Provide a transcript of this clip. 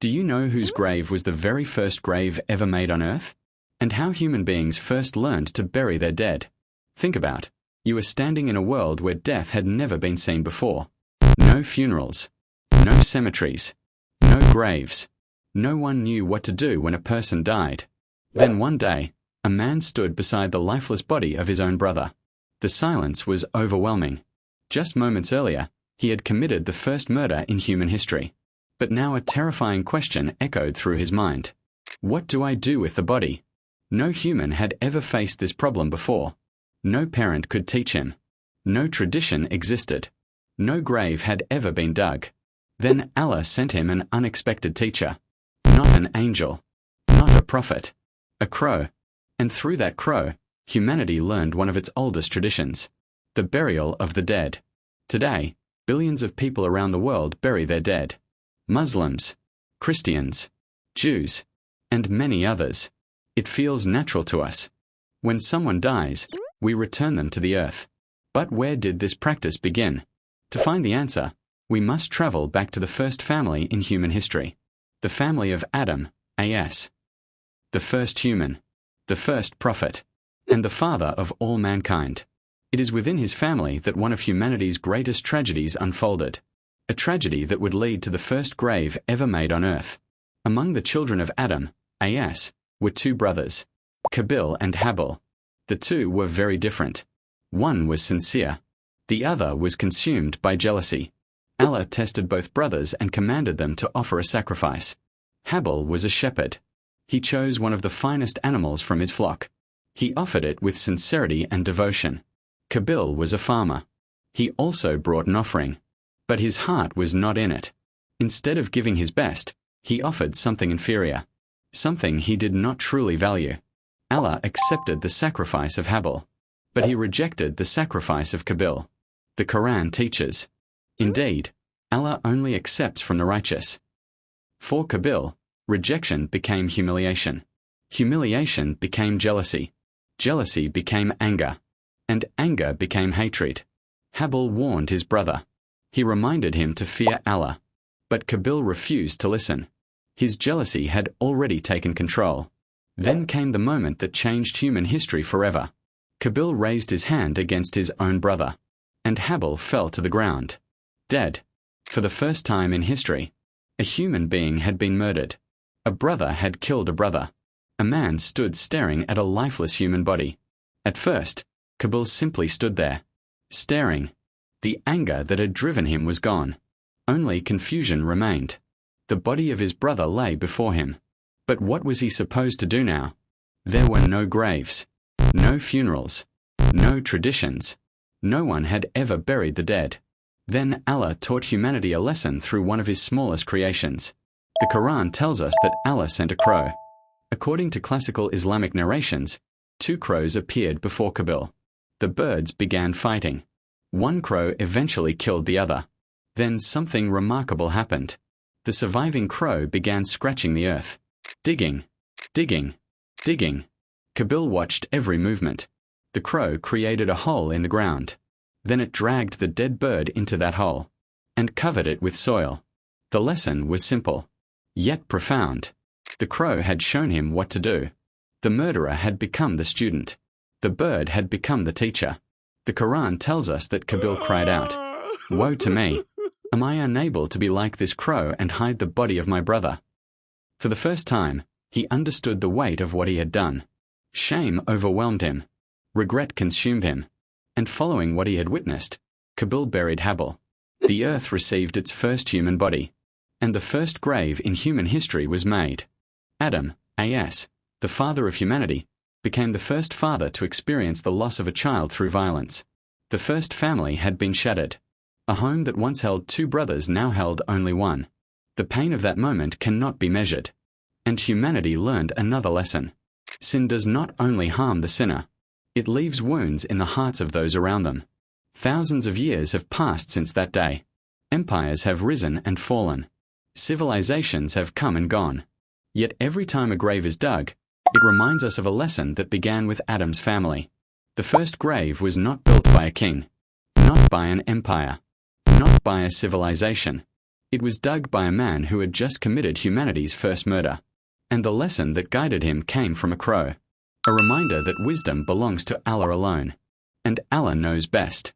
Do you know whose grave was the very first grave ever made on earth? And how human beings first learned to bury their dead? Think about. You were standing in a world where death had never been seen before. No funerals. No cemeteries. No graves. No one knew what to do when a person died. Then one day, a man stood beside the lifeless body of his own brother. The silence was overwhelming. Just moments earlier, he had committed the first murder in human history. But now a terrifying question echoed through his mind. What do I do with the body? No human had ever faced this problem before. No parent could teach him. No tradition existed. No grave had ever been dug. Then Allah sent him an unexpected teacher. Not an angel. Not a prophet. A crow. And through that crow, humanity learned one of its oldest traditions. The burial of the dead. Today, billions of people around the world bury their dead. Muslims, Christians, Jews, and many others. It feels natural to us. When someone dies, we return them to the earth. But where did this practice begin? To find the answer, we must travel back to the first family in human history. The family of Adam, A.S. The first human, the first prophet, and the father of all mankind. It is within his family that one of humanity's greatest tragedies unfolded. A tragedy that would lead to the first grave ever made on earth. Among the children of Adam, A.S., were two brothers, Qabil and Habil. The two were very different. One was sincere. The other was consumed by jealousy. Allah tested both brothers and commanded them to offer a sacrifice. Habil was a shepherd. He chose one of the finest animals from his flock. He offered it with sincerity and devotion. Qabil was a farmer. He also brought an offering. But his heart was not in it. Instead of giving his best, he offered something inferior. Something he did not truly value. Allah accepted the sacrifice of Habil. But he rejected the sacrifice of Qabil. The Qur'an teaches, indeed, Allah only accepts from the righteous. For Qabil, rejection became humiliation. Humiliation became jealousy. Jealousy became anger. And anger became hatred. Habil warned his brother. He reminded him to fear Allah. But Qabil refused to listen. His jealousy had already taken control. Then came the moment that changed human history forever. Qabil raised his hand against his own brother. And Habil fell to the ground. Dead. For the first time in history, a human being had been murdered. A brother had killed a brother. A man stood staring at a lifeless human body. At first, Qabil simply stood there, staring. The anger that had driven him was gone. Only confusion remained. The body of his brother lay before him. But what was he supposed to do now? There were no graves, no funerals, no traditions. No one had ever buried the dead. Then Allah taught humanity a lesson through one of his smallest creations. The Qur'an tells us that Allah sent a crow. According to classical Islamic narrations, two crows appeared before Qabil. The birds began fighting. One crow eventually killed the other. Then something remarkable happened. The surviving crow began scratching the earth. Digging, digging, digging. Qabil watched every movement. The crow created a hole in the ground. Then it dragged the dead bird into that hole and covered it with soil. The lesson was simple, yet profound. The crow had shown him what to do. The murderer had become the student. The bird had become the teacher. The Qur'an tells us that Qabil cried out, "Woe to me! Am I unable to be like this crow and hide the body of my brother?" For the first time, he understood the weight of what he had done. Shame overwhelmed him. Regret consumed him. And following what he had witnessed, Qabil buried Habil. The earth received its first human body. And the first grave in human history was made. Adam, A.S., the father of humanity, became the first father to experience the loss of a child through violence. The first family had been shattered. A home that once held two brothers now held only one. The pain of that moment cannot be measured. And humanity learned another lesson. Sin does not only harm the sinner. It leaves wounds in the hearts of those around them. Thousands of years have passed since that day. Empires have risen and fallen. Civilizations have come and gone. Yet every time a grave is dug, it reminds us of a lesson that began with Adam's family. The first grave was not built by a king, not by an empire, not by a civilization. It was dug by a man who had just committed humanity's first murder, and the lesson that guided him came from a crow, a reminder that wisdom belongs to Allah alone, and Allah knows best.